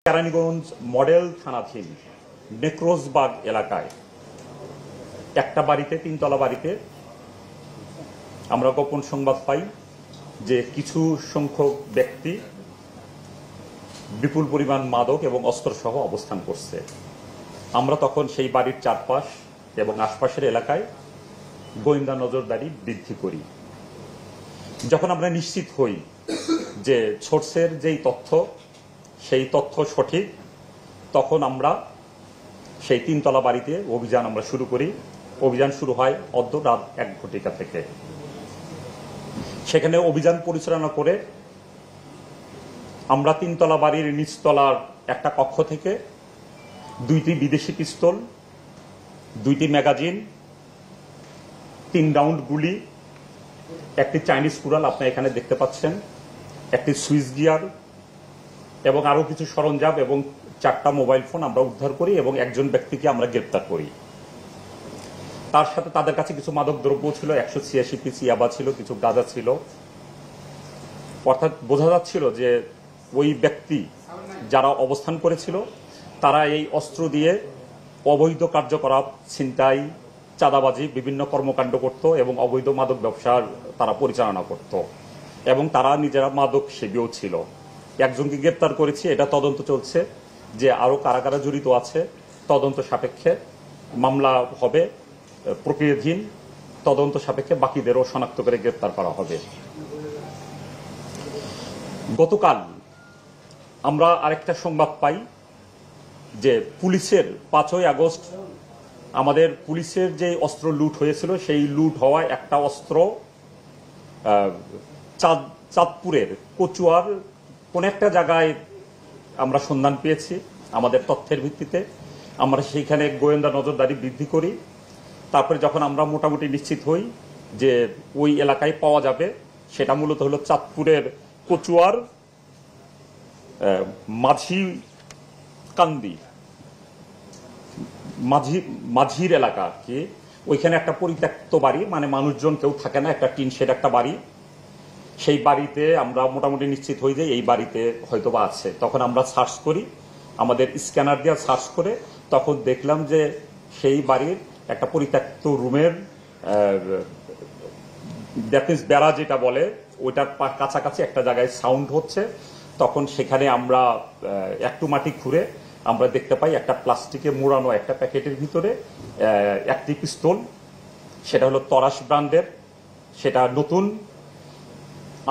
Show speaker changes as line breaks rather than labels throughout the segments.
Keraniganj model থানাধীন নেক্রোজবাগ এলাকায় একটা বাড়িতে, তিনতলা বাড়িতে আমরা গোপন সংবাদ পাই যে কিছু সংখ্যক ব্যক্তি বিপুল পরিমাণ মাদক এবং অস্ত্রসহ অবস্থান করছে। আমরা তখন সেই বাড়ির চারপাশ এবং আশপাশের এলাকায় গোয়েন্দা নজরদারি বৃদ্ধি করি। যখন আমরা নিশ্চিত হই যে সোর্সের যেই তথ্য সেই তথ্য সঠিক, তখন আমরা সেই তিনতলা বাড়িতে অভিযান আমরা শুরু করি। অভিযান শুরু হয় অদ্য রাত 1 ঘটিকা থেকে। সেখানে অভিযান পরিচালনা করে আমরা তিনতলা বাড়ির নিচতলার একটা কক্ষ থেকে 2টি বিদেশি পিস্তল, 2টি ম্যাগাজিন, 3 রাউন্ড গুলি, একটি চাইনিজ কুড়াল আপনারা এখানে দেখতে পাচ্ছেন, একটি সুইচ গিয়ার এবং আরো কিছু সরঞ্জাম এবং 4টা মোবাইল ফোন আমরা উদ্ধার করি এবং একজন ব্যক্তিকে আমরা গ্রেপ্তার করি। তার সাথে তাদের কাছে কিছু মাদক দ্রব্য ছিল, 186 পিস ইয়াবা ছিল, কিছু গাঁজা ছিল। অর্থাৎ বোঝা যাচ্ছিল যে ওই ব্যক্তি যারা অবস্থান করেছিল তারা এই অস্ত্র দিয়ে অবৈধ কার্যকলাপ, ছিনতাই, চাঁদাবাজি, বিভিন্ন কর্মকাণ্ড করত এবং অবৈধ মাদক ব্যবসার তারা পরিচালনা করত এবং তারা নিজেরা মাদক সেবীও ছিল। একজনকে গ্রেপ্তার করেছি, এটা তদন্ত চলছে যে আরো কারা কারা জড়িত আছে। তদন্ত সাপেক্ষে মামলা হবে, প্রক্রিয়াধীন তদন্ত সাপেক্ষে বাকিদেরও শনাক্ত করে গ্রেপ্তার করা হবে। গতকাল আমরা আরেকটা সংবাদ পাই যে পুলিশের 5ই আগস্ট আমাদের পুলিশের যে অস্ত্র লুট হয়েছিল সেই লুট হওয়া একটা অস্ত্র চাঁদপুরের কচুয়ার কোন একটা জায়গায় আমরা সন্ধান পেয়েছি। আমাদের তথ্যের ভিত্তিতে আমরা সেইখানে গোয়েন্দা নজরদারি বৃদ্ধি করি। তারপরে যখন আমরা মোটামুটি নিশ্চিত হই যে ওই এলাকায় পাওয়া যাবে, সেটা মূলত হলো চাঁদপুরের কচুয়ার মাঝির এলাকা আর কি। ওইখানে একটা পরিত্যক্ত বাড়ি, মানে মানুষজন কেউ থাকে না, একটা টিন শেড একটা বাড়ি। সেই বাড়িতে আমরা মোটামুটি নিশ্চিত হই যে এই বাড়িতে হয়তোবা আছে। তখন আমরা সার্চ করি, আমাদের স্ক্যানার দিয়ে সার্চ করে তখন দেখলাম যে সেই বাড়ির একটা পরিত্যক্ত রুমের বেড়া যেটা বলে ওইটার কাছাকাছি একটা জায়গায় সাউন্ড হচ্ছে। তখন সেখানে আমরা একটু মাটি খুঁড়ে আমরা দেখতে পাই একটা প্লাস্টিকে মোড়ানো একটা প্যাকেটের ভিতরে একটি পিস্তল, সেটা হলো তরাস ব্র্যান্ডের, সেটা নতুন,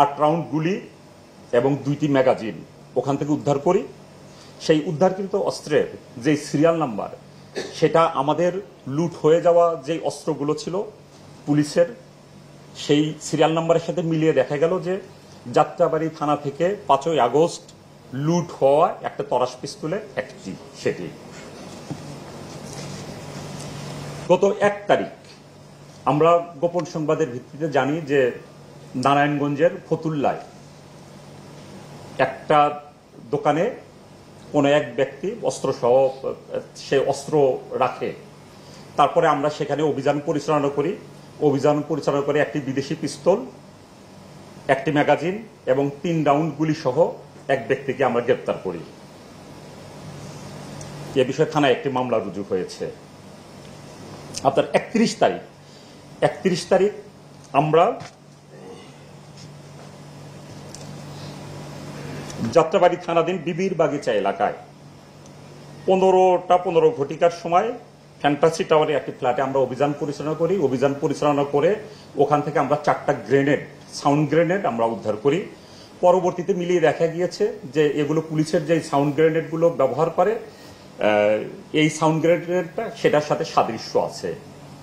8 রাউন্ড গুলি এবং 2টি ম্যাগাজিন ওখান থেকে উদ্ধার করি। সেই উদ্ধারকৃত অস্ত্রের যে সিরিয়াল নাম্বার, সেটা আমাদের লুট হয়ে যাওয়া যে অস্ত্রগুলো ছিল পুলিশের, সেই সিরিয়াল নাম্বারের সাথে মিলিয়ে দেখা গেল যে যাত্রাবাড়ি থানা থেকে 5ই আগস্ট লুট হওয়া একটা তরাস পিস্তলের একটি, সেটি। গত 1 তারিখ আমরা গোপন সংবাদের ভিত্তিতে জানি যে নারায়ণগঞ্জের ফতুল্লায় একটা দোকানে কোনো এক ব্যক্তি অস্ত্রসহ সে অস্ত্র রাখে। তারপরে আমরা সেখানে অভিযান পরিচালনা করি। অভিযান পরিচালনা করে একটি বিদেশি পিস্তল, একটি ম্যাগাজিন এবং 3 রাউন্ড গুলি সহ এক ব্যক্তিকে আমরা গ্রেপ্তার করি। এ বিষয়ে থানায় একটি মামলা রুজু হয়েছে। আপনার 31 তারিখ আমরা যাত্রাবাড়ি থানাধীন বিবির বাগিচা এলাকায় 15 ঘটিকার সময় ফ্যান্টাসি টাওয়ারে একটি ফ্ল্যাটে আমরা অভিযান পরিচালনা করি। অভিযান পরিচালনা করে ওখান থেকে আমরা 4টা গ্রেনেড, সাউন্ড গ্রেনেড আমরা উদ্ধার করি। পরবর্তীতে মিলিয়ে দেখা গিয়েছে যে এগুলো পুলিশের যে সাউন্ড গ্রেনেডগুলো ব্যবহার করে, এই সাউন্ড গ্রেনেডটা সেটার সাথে সাদৃশ্য আছে।